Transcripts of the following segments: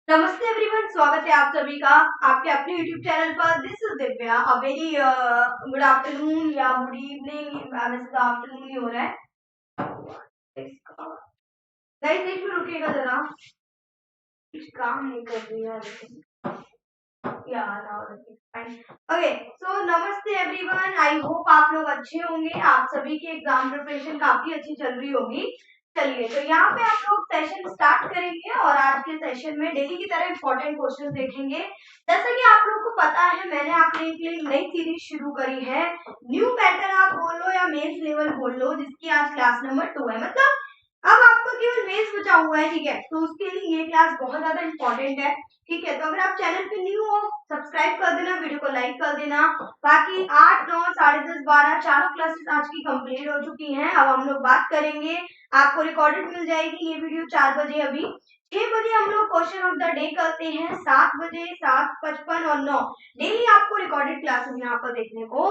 नमस्ते एवरीवन, स्वागत है आप सभी का आपके अपने YouTube चैनल पर। This is Divya. A very good afternoon या गुड इवनिंग, वैसे तो आफ्टरनून ही हो रहा है। गाइस एक मिनट रुकिएगा जरा, कुछ काम नहीं कर रही है लेकिन ओके। सो नमस्ते एवरीवन, आई होप आप लोग अच्छे होंगे। आप सभी की एग्जाम प्रिपरेशन काफी अच्छी चल रही होगी। चलिए, तो यहाँ पे आप लोग सेशन स्टार्ट करेंगे और आज के सेशन में डेली की तरह इंपॉर्टेंट क्वेश्चन देखेंगे। जैसा कि आप लोग को पता है, मैंने आपके लिए नई सीरीज शुरू करी है। न्यू पैटर्न आप बोल लो या मेंस लेवल बोल लो, जिसकी आज क्लास नंबर 2 है। मतलब अब आपको केवल मेंस बचा हुआ है, ठीक है। तो उसके लिए ये क्लास बहुत ज्यादा इंपॉर्टेंट है, ठीक है। तो अगर आप चैनल पे न्यू हो, सब्सक्राइब कर देना, वीडियो को लाइक कर देना। बाकी 8, 9, 10:30, 12 चारों क्लासेस आज की कंप्लीट हो चुकी हैं। अब हम लोग बात करेंगे, आपको रिकॉर्डेड मिल जाएगी ये वीडियो 4 बजे। अभी 6 बजे हम लोग क्वेश्चन ऑफ द डे करते हैं, 7 बजे, 7:55 और 9 डेली आपको रिकॉर्डेड क्लासेस यहाँ पर देखने को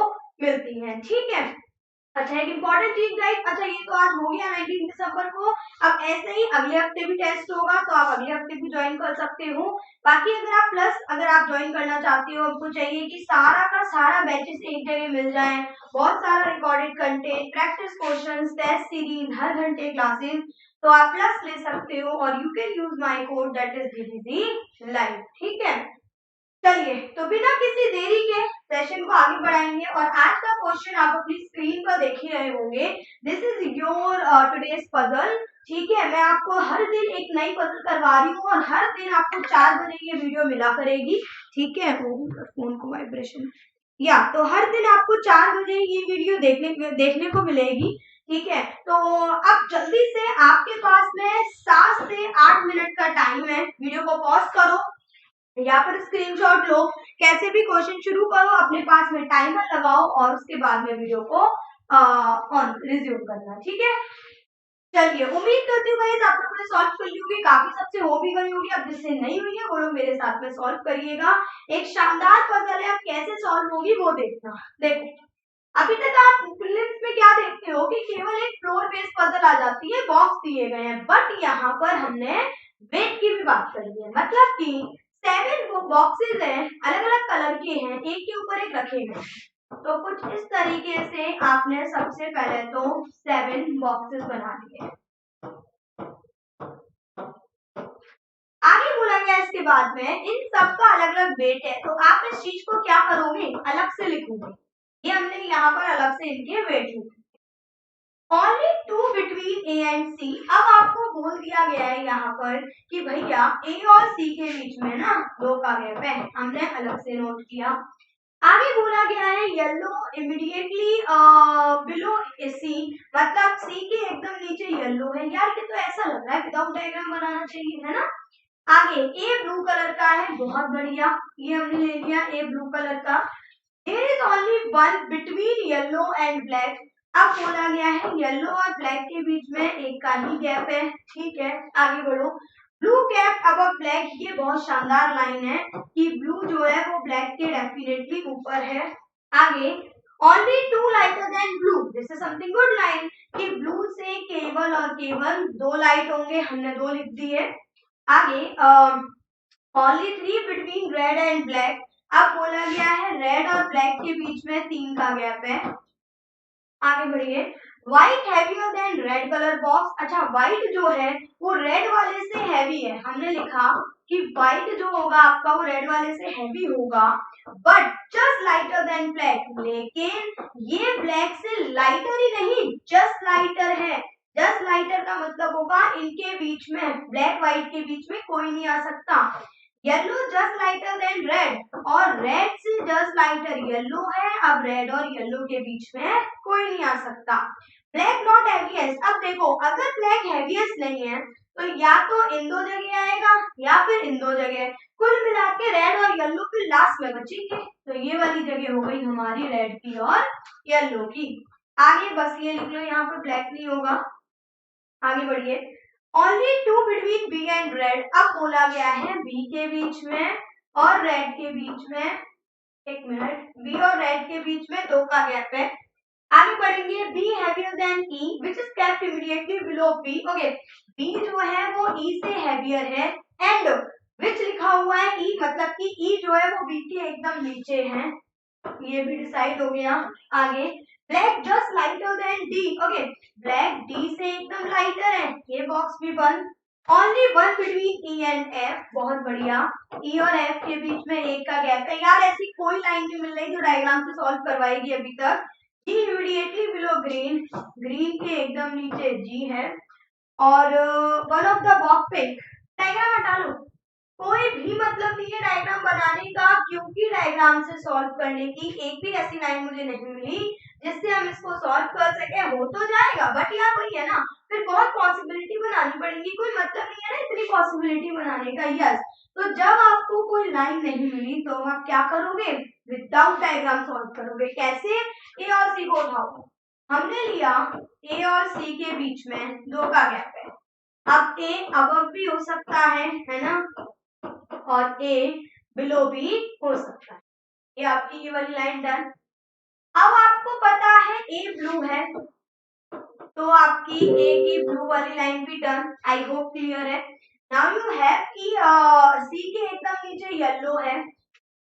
मिलती हैं, ठीक है। अच्छा, एक इम्पोर्टेंट चीज गाइस, अच्छा ये तो आज हो गया 19 दिसंबर को। अब ऐसे ही अगले हफ्ते भी टेस्ट होगा, तो आप अगले हफ्ते भी ज्वाइन कर सकते हो। बाकी अगर आप ज्वाइन करना चाहते हो, आपको चाहिए कि सारा का सारा बैचेस एक जगह मिल जाए, बहुत सारा recorded content, practice questions, test series, हर घंटे क्लासेस, तो आप प्लस ले सकते हो और you can use my code that is DDC live, ठीक है। चलिए, तो बिना किसी देरी के सेशन को आगे बढ़ाएंगे और आज का क्वेश्चन आप अपनी स्क्रीन पर देख ही रहे होंगे। This is your today's puzzle, ठीक है। मैं आपको हर दिन एक नई पजल करवा रही हूँ और हर दिन आपको 4 बजे ये वीडियो मिला करेगी, ठीक है। फोन को वाइब्रेशन, या तो हर दिन आपको 4 बजे ये वीडियो देखने को मिलेगी, ठीक है। तो अब जल्दी से आपके पास में 7 से 8 मिनट का टाइम है, वीडियो को पॉज करो, यहाँ पर स्क्रीनशॉट लो, कैसे भी क्वेश्चन शुरू करो, अपने पास में टाइमर लगाओ और उसके बाद में वीडियो को ऑन रिज्यूम करना, ठीक है। चलिए, उम्मीद करती हूँ गाइस आप लोगों ने सॉल्व कर ली होगी, काफी सबसे हो भी गई होगी। अब जिससे नहीं हुई है वो लोग मेरे साथ में सॉल्व करिएगा। एक शानदार पजल है, अब कैसे सॉल्व होगी वो देखना। देखो, अभी तक आप प्रीलिम्स में क्या देखते हो कि केवल एक फ्लोर बेस्ड पजल आ जाती है, बॉक्स दिए गए हैं, बट यहाँ पर हमने वेट की भी बात करी है। मतलब कि 7 वो बॉक्सेस हैं, अलग अलग कलर के हैं, एक के ऊपर एक रखे हैं। तो कुछ इस तरीके से आपने सबसे पहले तो 7 बॉक्सेस बना लिए। आगे बोला गया इसके बाद में इन सब का अलग अलग वेट है, तो आप इस चीज को क्या करोगे, अलग से लिखोगे। ये हमने यहाँ पर अलग से इनके वेट लिखे। Only two between A and C। अब आपको बोल दिया गया है यहाँ पर कि भैया A और C के बीच में ना 2 का गैप है, हमने अलग से नोट किया। आगे बोला गया है येलो इमीडिएटली बिलो C, मतलब C के एकदम नीचे येलो है। यार ये तो ऐसा लग रहा है विदाउट डायग्राम बनाना चाहिए, है ना। आगे A ब्लू कलर का है, बहुत बढ़िया, ये हमने ले लिया A ब्लू कलर का। There is only one between yellow and black। अब बोला गया है येलो और ब्लैक के बीच में एक का ही गैप है, ठीक है। आगे बढ़ो, ब्लू कैप अब ब्लैक, ये बहुत शानदार लाइन है कि ब्लू जो है वो ब्लैक के डेफिनेटली ऊपर है। आगे only two lighter than blue, this is something good line कि ब्लू से केवल और केवल 2 लाइट होंगे, हमने 2 लिख दिए। आगे only 3 between red and black। अब बोला गया है रेड और ब्लैक के बीच में 3 का गैप है। आगे बढ़िए, white heavier than red colour box. अच्छा, व्हाइट जो है वो रेड वाले से हैवी है, हमने लिखा कि व्हाइट जो होगा आपका वो रेड वाले से हैवी होगा, but just lighter than black. लेकिन ये ब्लैक से लाइटर ही नहीं, जस्ट लाइटर है। जस्ट लाइटर का मतलब होगा इनके बीच में, ब्लैक व्हाइट के बीच में कोई नहीं आ सकता। Yellow just lighter than red और रेड से जस्ट लाइटर येलो है, अब रेड और येलो के बीच में कोई नहीं आ सकता। Black not heaviest. अब देखो, अगर ब्लैक हैवीएस्ट नहीं है तो या तो इन 2 जगह आएगा या फिर इन 2 जगह, कुल मिला के रेड और येलो फिर लास्ट में बचेंगे। तो ये वाली जगह हो गई हमारी रेड की और येलो की। आगे बस ये लिख लो, यहाँ पर ब्लैक नहीं होगा। आगे बढ़िए, only two between B and red. अब बोला गया है बी के बीच में और रेड के बीच में, एक मिनट, बी और रेड के बीच में 2 का गैप है। आगे बढ़ेंगे, B heavier than E which is kept immediately below B. Okay, B जो है वो ई से हैवियर है एंड विच लिखा हुआ है ई, मतलब कि ई जो है वो बी के एकदम नीचे है, ये भी डिसाइड हो गया। आगे black just lighter than D, okay black D से एकदम लाइटर है, ये बॉक्स भी बंद। Only one between E and F, बहुत बढ़िया, ई और एफ के बीच में एक का गैप है। यार ऐसी कोई लाइन नहीं मिल रही जो डायग्राम से सॉल्व करवाएगी अभी तक। जी इमीडिएटली बिलो ग्रीन, ग्रीन के एकदम नीचे जी है, और one of the box pink. Diagram हटा लो, कोई भी मतलब नहीं है डायग्राम बनाने का, क्योंकि डायग्राम से सॉल्व करने की एक भी ऐसी लाइन मुझे नहीं मिली जिससे हम इसको सॉल्व कर सके। हो तो जाएगा बट यार वही है ना, फिर बहुत पॉसिबिलिटी बनानी पड़ेगी, कोई मतलब नहीं है ना इतनी पॉसिबिलिटी बनाने का। यस, तो जब आपको कोई लाइन नहीं मिली तो आप क्या करोगे, विदाउट डायग्राम सॉल्व करोगे। कैसे, ए और सी को उठाओ, हमने लिया ए और सी के बीच में 2 का गैप है, अब ए अबव भी हो सकता है ना, और ए बिलो भी हो सकता है। ये आपकी ये वाली लाइन डन। अब आपको पता है ए ब्लू है, तो आपकी ए की ब्लू वाली लाइन भी डन। आई होप क्लियर है। नाउ यू हैव कि सी के एकदम नीचे येलो है,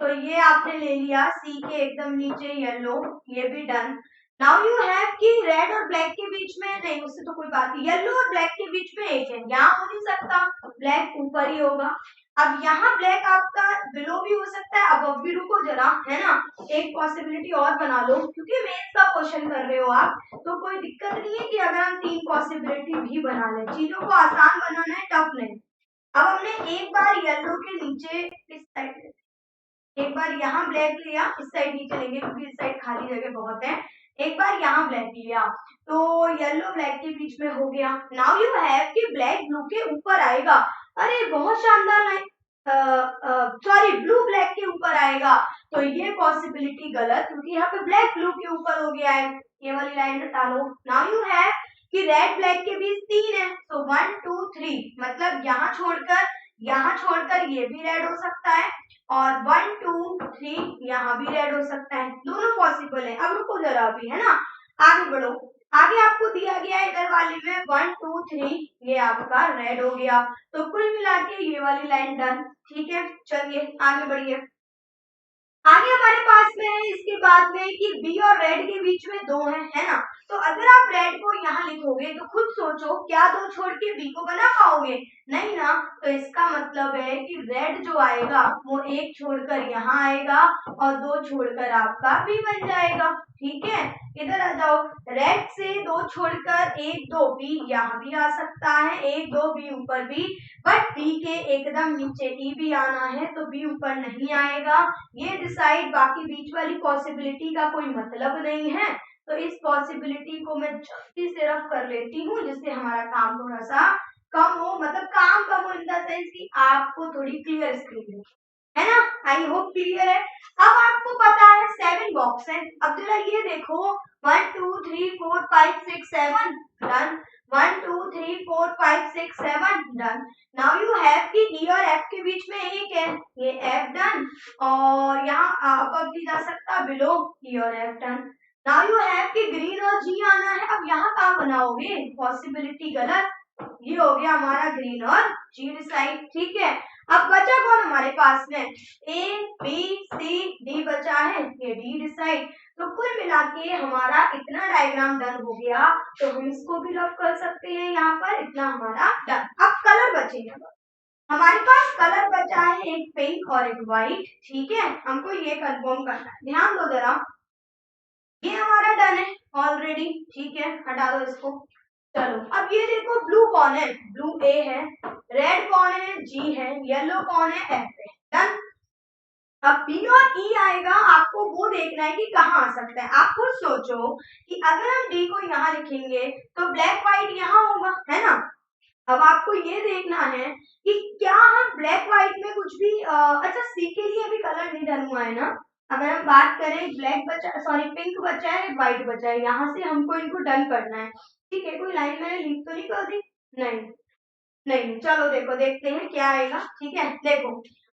तो ये आपने ले लिया, सी के एकदम नीचे येलो, ये भी डन। नाउ यू हैव कि रेड और ब्लैक के बीच में नहीं, उससे तो कोई बात नहीं, येलो और ब्लैक के बीच में एक है, यहाँ हो नहीं सकता, ब्लैक ऊपर ही होगा। अब यहाँ ब्लैक आपका बिलो भी हो सकता है, अब भी रुको जरा, है ना, एक पॉसिबिलिटी और बना लो, क्योंकि मेंस का क्वेश्चन कर रहे हो आप, तो कोई दिक्कत नहीं है कि अगर हम 3 पॉसिबिलिटी भी बना लें, चीजों को आसान बनाना है, टफ नहीं। अब हमने एक बार येलो के नीचे इस साइड, एक बार यहाँ ब्लैक लिया, इस साइड नहीं चलेंगे क्योंकि इस साइड खाली जगह बहुत है, एक बार यहाँ ब्लैक लिया, तो येलो ब्लैक के बीच में हो गया। नाउ यू हैव कि ब्लैक ब्लू के ऊपर आएगा, अरे बहुत शानदार लाइन, सॉरी ब्लू ब्लैक के ऊपर आएगा, तो ये पॉसिबिलिटी गलत, क्योंकि यहाँ पे ब्लैक ब्लू के ऊपर हो गया है, ये वाली लाइन हटा लो। नाउ यू हैव कि रेड ब्लैक के बीच 3 है, तो 1 2 3, मतलब यहाँ छोड़कर ये भी रेड हो सकता है, और 1 2 3 यहाँ भी रेड हो सकता है, दोनों पॉसिबल है। अब रुको जरा अभी, है ना, आगे बढ़ो। आगे आपको दिया गया है इधर वाले में 1 2 3, ये आपका रेड हो गया, तो कुल मिला के ये वाली लाइन डन। ठीक है, चलिए आगे बढ़िए। आगे हमारे पास में है इसके बाद में कि बी और रेड के बीच में 2 है ना, तो अगर आप रेड को यहाँ लिखोगे तो खुद सोचो क्या 2 छोड़ के बी को बना पाओगे, नहीं ना, तो इसका मतलब है कि रेड जो आएगा वो 1 छोड़कर यहाँ आएगा और 2 छोड़कर आपका बी बन जाएगा। ठीक है, इधर आ जाओ, रेड से 2 छोड़कर 1 2 बी यहाँ भी आ सकता है, 1 2 बी ऊपर भी, बट बी के एकदम नीचे ई भी आना है, तो बी ऊपर नहीं आएगा, ये डिसाइड, बाकी बीच वाली पॉसिबिलिटी का कोई मतलब नहीं है, तो इस पॉसिबिलिटी को मैं जल्दी से रफ कर लेती हूँ जिससे हमारा काम थोड़ा सा कम हो, मतलब काम कम हो इन द सेंस कि आपको थोड़ी क्लियर स्क्रीन है ना। आई होप क्लियर है। अब आपको पता है 7 बॉक्स है, अब जरा ये देखो 1 2 3 4 5 6 7 done, 1 2 3 4 5 6 7 done. Now you have कि ई और एफ के बीच में एक है, ये एफ डन, और यहाँ अबव भी जा सकता, बिलो ई और F done. Now you have कि ग्रीन और जी आना है, अब यहाँ कहाँ बनाओगे, पॉसिबिलिटी गलत, ये हो गया हमारा ग्रीन और जी डिसाइड। ठीक है, अब बचा कौन हमारे पास में, ए बी सी डी बचा है, ये डी डिसाइड। तो कुल मिला के हमारा इतना डायग्राम डन हो गया, तो हम इसको भी रफ कर सकते हैं, यहाँ पर इतना हमारा डन। अब कलर बचेगा, हमारे पास कलर बचा है एक पिंक और एक व्हाइट। ठीक है, हमको ये कंफर्म करना है, ध्यान दो जरा, ये हमारा डन है ऑलरेडी। ठीक है, हटा दो इसको। चलो अब ये देखो, ब्लू कौन है, ब्लू ए है, रेड कौन है, जी है, येलो कौन है, एफ है, डन। अब बी और ई आएगा, आपको वो देखना है कि कहाँ आ सकता है। आप खुद सोचो कि अगर हम डी को यहाँ लिखेंगे तो ब्लैक व्हाइट यहाँ होगा, है ना। अब आपको ये देखना है कि क्या हम ब्लैक व्हाइट में कुछ भी अच्छा सी के लिए भी कलर नहीं डन हुआ है ना, अगर हम बात करें ब्लैक बचा, सॉरी पिंक बचा है, व्हाइट बचा है, यहाँ से हमको इनको डन करना है। ठीक है, कोई लाइन मैंने लीक तो नहीं कर दी, नहीं नहीं, चलो देखो देखते हैं क्या आएगा। ठीक है, देखो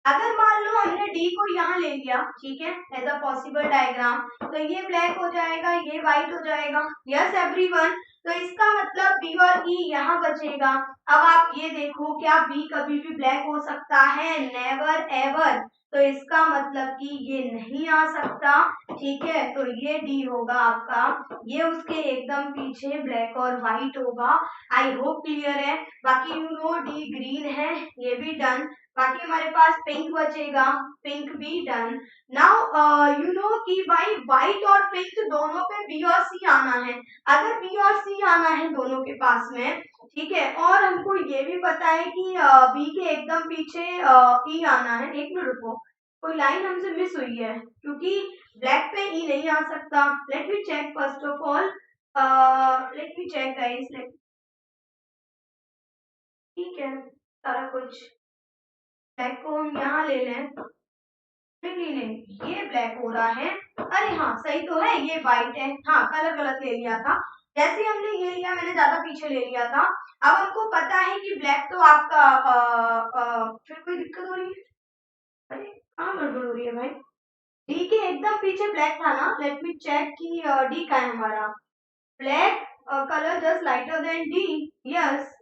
अगर मान लो हमने डी को यहाँ ले लिया, ठीक है, एज अ पॉसिबल डायग्राम, तो ये ब्लैक हो जाएगा, ये व्हाइट हो जाएगा। यस एवरीवन, तो इसका मतलब बी और ई यहाँ बचेगा। अब आप ये देखो, क्या बी कभी भी ब्लैक हो सकता है? Never ever. तो इसका मतलब कि ये नहीं आ सकता, ठीक है। तो ये डी होगा आपका, ये उसके एकदम पीछे ब्लैक और व्हाइट होगा। आई होप क्लियर है। बाकी यू नो डी ग्रीन है, ये भी डन। बाकी हमारे पास पिंक बचेगा, पिंक भी डन। नाउ यू नो कि भाई व्हाइट और पिंक दोनों पे बी और सी आना है। अगर बी और सी आना है दोनों के पास में, ठीक है, और हमको ये भी पता है कि बी के एकदम पीछे ई आना है। एक मिनट रुको, कोई लाइन हमसे मिस हुई है, क्योंकि ब्लैक पे ई नहीं आ सकता। Let me check first of all, let me check guys. ठीक है, सारा कुछ ब्लैक को हम यहाँ ले लें। नहीं नहीं, ये ब्लैक हो रहा है। अरे हाँ, सही तो है, ये व्हाइट है। हाँ, कलर गलत ले लिया था। जैसे हमने ये लिया, मैंने ज्यादा पीछे ले लिया था। अब हमको पता है कि ब्लैक तो आपका फिर कोई दिक्कत हो रही है? अरे कहाँ गड़बड़ हो रही है भाई? डी के एकदम पीछे ब्लैक था ना। लेट मी चेक कि डी का है हमारा black colour just lighter than D. Yes,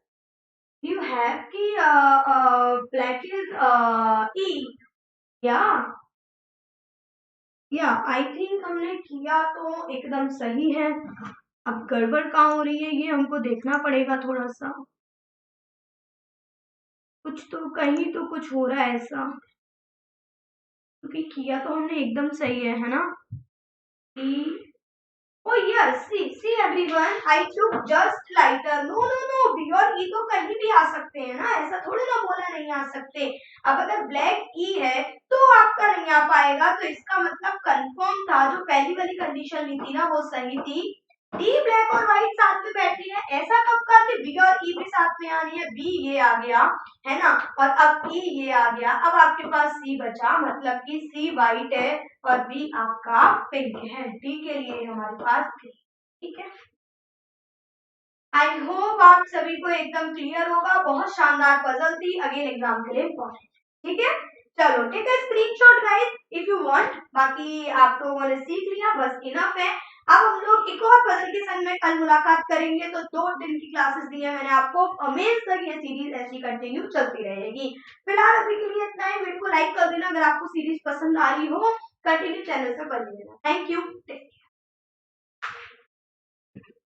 you have कि ब्लैक इज ई। या आई थिंक हमने किया तो एकदम सही है। अब गड़बड़ कहाँ हो रही है ये हमको देखना पड़ेगा थोड़ा सा। कुछ तो कहीं तो कुछ हो रहा है ऐसा, क्योंकि किया तो हमने एकदम सही है ना? Oh yes, see everyone, I took just lighter. No, B और E तो कहीं भी आ सकते हैं ना, ऐसा थोड़ी ना बोला नहीं आ सकते। अब अगर ब्लैक E है तो आपका नहीं आ पाएगा, तो इसका मतलब कंफर्म था, जो पहली वाली कंडीशन ली थी ना वो सही थी। डी ब्लैक और व्हाइट साथ में बैठी है, ऐसा कब कहा कि बी और ई भी साथ में आनी है? बी ये आ गया है ना, और अब ई ये आ गया। अब आपके पास सी बचा, मतलब कि सी व्हाइट है और बी आपका पिंक है। डी के लिए हमारे पास, ठीक है। आई होप आप सभी को एकदम क्लियर होगा। बहुत शानदार पजल थी, अगेन एग्जाम के लिए इम्पोर्टेंट, ठीक है। चलो take a screenshot guys if you want. बाकी आप लोगों ने सीख लिया, बस इनफ है। अब हम लोग एक और पजल के संग में कल मुलाकात करेंगे। तो 2 दिन की क्लासेस दी है मैंने आपको, अमेज तक ये सीरीज ऐसी कंटिन्यू चलती रहेगी। फिलहाल अभी के लिए इतना ही। वीडियो को लाइक कर देना अगर आपको सीरीज पसंद आ रही हो। कंटिन्यू चैनल पे बने रहना। Thank you.